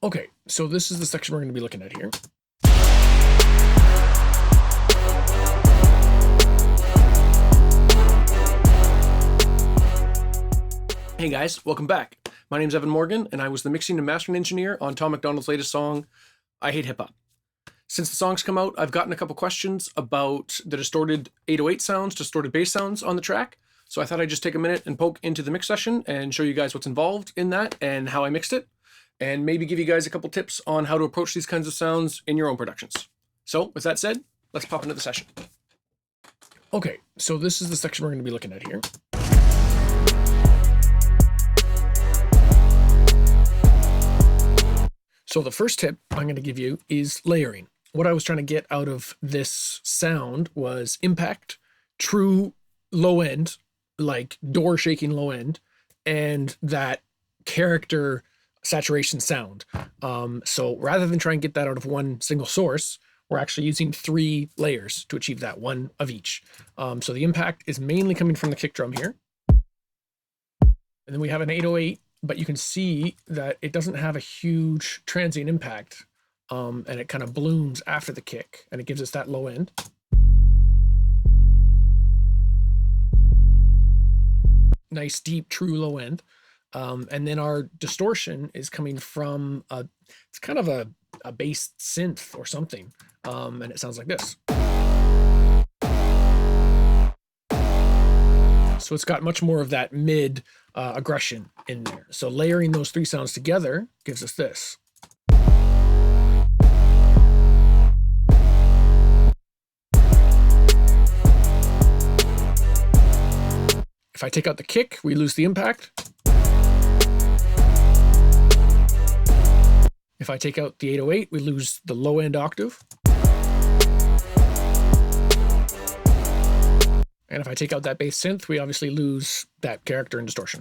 Okay, so this is the section we're going to be looking at here. Hey guys, welcome back. My name's Evan Morgan, and I was the mixing and mastering engineer on Tom MacDonald's latest song, I Hate Hip Hop. Since the song's come out, I've gotten a couple questions about the distorted 808 sounds, distorted bass sounds on the track. So I thought I'd just take a minute and poke into the mix session and show you guys what's involved in that and how I mixed it, and maybe give you guys a couple tips on how to approach these kinds of sounds in your own productions. So with that said, let's pop into the session. Okay, so this is the section we're going to be looking at here. So the first tip I'm going to give you is layering. What I was trying to get out of this sound was impact, true low end, like door shaking low end, and that character saturation sound. So rather than try and get that out of one single source, we're actually using 3 layers to achieve that, one of each. So the impact is mainly coming from the kick drum here. And then we have an 808, but you can see that it doesn't have a huge transient impact, and it kind of blooms after the kick, and it gives us that low end. Nice, deep, true low end. And then our distortion is coming from, it's kind of a bass synth or something, and it sounds like this. So it's got much more of that mid aggression in there. So layering those 3 sounds together gives us this. If I take out the kick, we lose the impact. If I take out the 808, we lose the low end octave. And if I take out that bass synth, we obviously lose that character and distortion.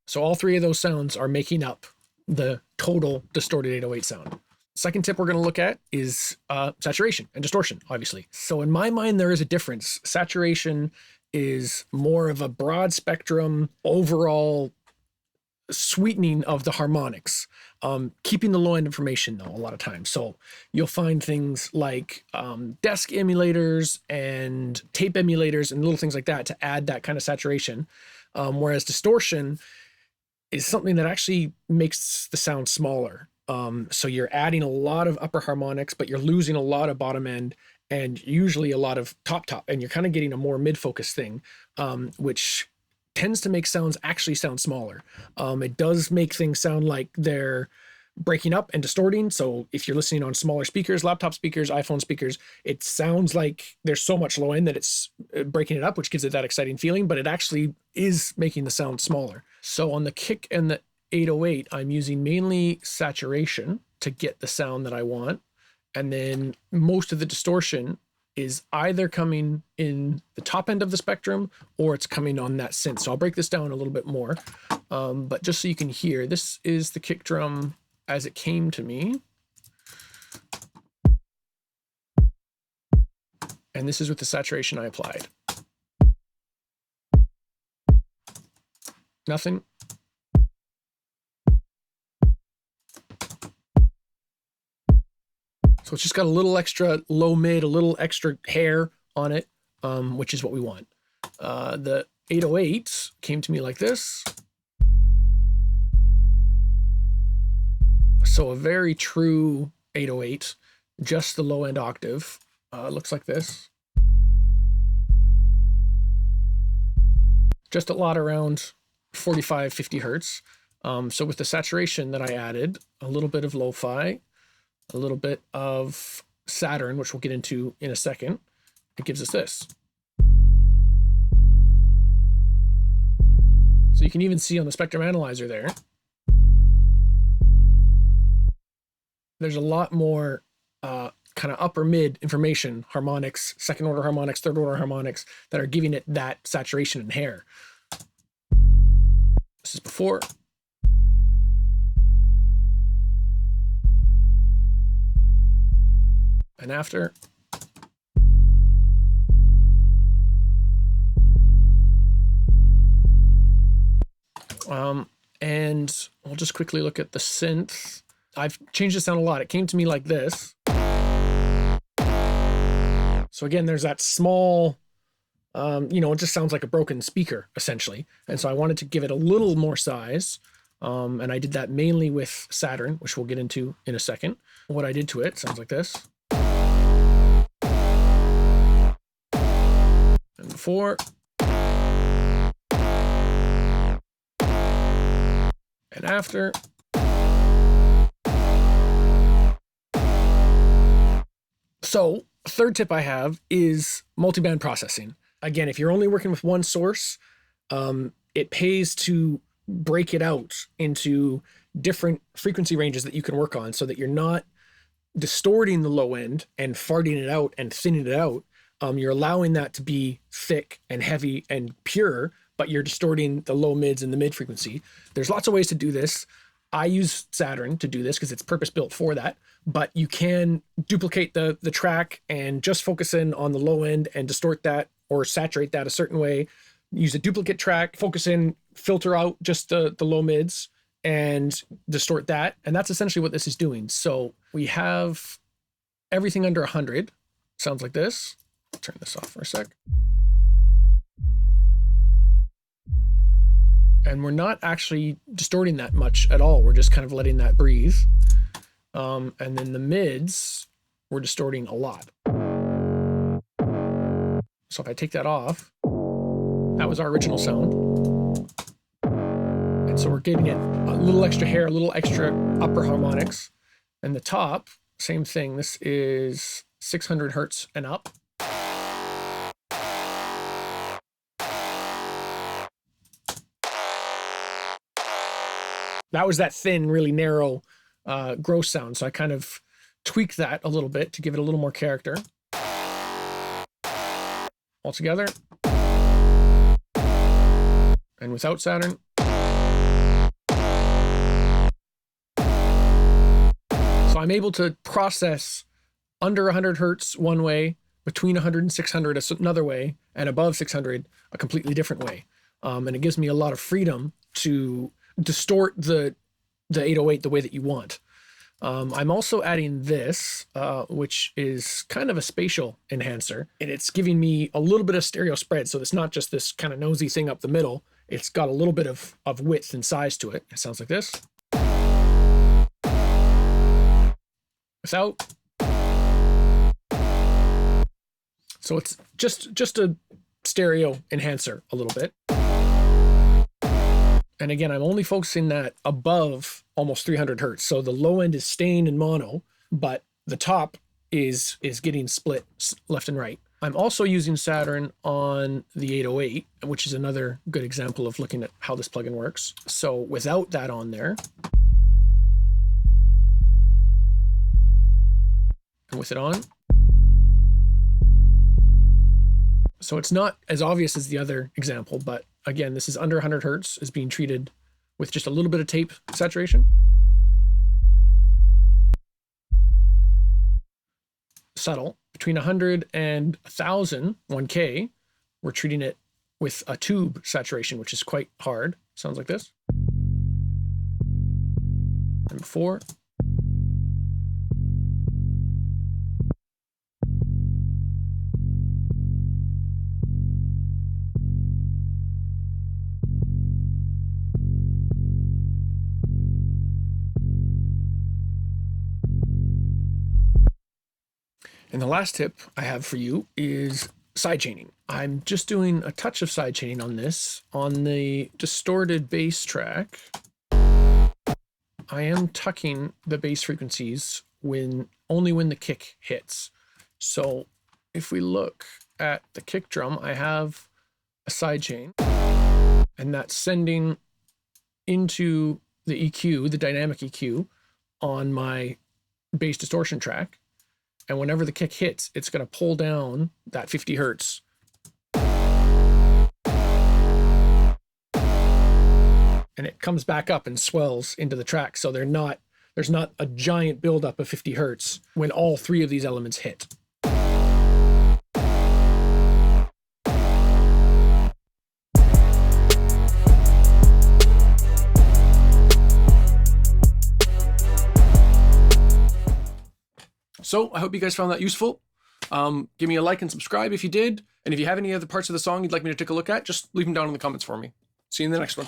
So all 3 of those sounds are making up the total distorted 808 sound. Second tip we're going to look at is saturation and distortion, obviously. So in my mind, there is a difference. Saturation is more of a broad spectrum, overall sweetening of the harmonics, keeping the low end information though a lot of times. So you'll find things like desk emulators and tape emulators and little things like that to add that kind of saturation, whereas distortion is something that actually makes the sound smaller. So you're adding a lot of upper harmonics, but you're losing a lot of bottom end and usually a lot of top, and you're kind of getting a more mid-focus thing, which tends to make sounds actually sound smaller. It does make things sound like they're breaking up and distorting. So if you're listening on smaller speakers, laptop speakers, iPhone speakers, it sounds like there's so much low end that it's breaking it up, which gives it that exciting feeling, but it actually is making the sound smaller. So on the kick and the 808, I'm using mainly saturation to get the sound that I want. And then most of the distortion is either coming in the top end of the spectrum or it's coming on that synth. So I'll break this down a little bit more. But just so you can hear, this is the kick drum as it came to me. And this is with the saturation I applied. Nothing. So it's just got a little extra low mid, a little extra hair on it, which is what we want. The 808 came to me like this. So a very true 808, just the low end octave. Looks like this. Just a lot around 45, 50 hertz. So with the saturation that I added, a little bit of lo-fi, a little bit of Saturn, which we'll get into in a second, it gives us this. So you can even see on the spectrum analyzer there, there's a lot more kind of upper mid information, harmonics, second order harmonics, third order harmonics that are giving it that saturation and hair. This is before. And after. And we'll just quickly look at the synth. I've changed the sound a lot. It came to me like this. So again, there's that small, it just sounds like a broken speaker, essentially. And so I wanted to give it a little more size. And I did that mainly with Saturn, which we'll get into in a second. What I did to it sounds like this. And before. And after. So, third tip I have is multiband processing. Again, if you're only working with one source, it pays to break it out into different frequency ranges that you can work on so that you're not distorting the low end and farting it out and thinning it out. You're allowing that to be thick and heavy and pure, but you're distorting the low mids and the mid frequency. There's lots of ways to do this. I use Saturn to do this because it's purpose built for that, but you can duplicate the track and just focus in on the low end and distort that or saturate that a certain way. Use a duplicate track, focus in, filter out just the low mids and distort that. And that's essentially what this is doing. So we have everything under 100. Sounds like this. I'll turn this off for a sec. And we're not actually distorting that much at all. We're just kind of letting that breathe. And then the mids, we're distorting a lot. So if I take that off, that was our original sound. And so we're getting it a little extra hair, a little extra upper harmonics. And the top, same thing. This is 600 hertz and up. That was that thin, really narrow, gross sound. So I kind of tweaked that a little bit to give it a little more character. All together. And without Saturn. So I'm able to process under 100 hertz one way, between 100 and 600 another way, and above 600 a completely different way. And it gives me a lot of freedom to distort the 808 the way that you want. I'm also adding this, which is kind of a spatial enhancer, and it's giving me a little bit of stereo spread. So it's not just this kind of nosy thing up the middle. It's got a little bit of width and size to it. It sounds like this. Without. So it's just a stereo enhancer a little bit. And again, I'm only focusing that above almost 300 hertz. So the low end is staying in mono, but the top is getting split left and right. I'm also using Saturn on the 808, which is another good example of looking at how this plugin works. So without that on there, and with it on, so it's not as obvious as the other example, but again, this is under 100 hertz, is being treated with just a little bit of tape saturation. Subtle. Between 100 and 1000, 1K, we're treating it with a tube saturation, which is quite hard. Sounds like this. And before. And the last tip I have for you is sidechaining. I'm just doing a touch of sidechaining on this. On the distorted bass track, I am tucking the bass frequencies only when the kick hits. So if we look at the kick drum, I have a sidechain, and that's sending into the EQ, the dynamic EQ, on my bass distortion track. And whenever the kick hits, it's going to pull down that 50 hertz. And it comes back up and swells into the track. So there's not a giant buildup of 50 hertz when all three of these elements hit. So I hope you guys found that useful. Give me a like and subscribe if you did. And if you have any other parts of the song you'd like me to take a look at, just leave them down in the comments for me. See you in the next one.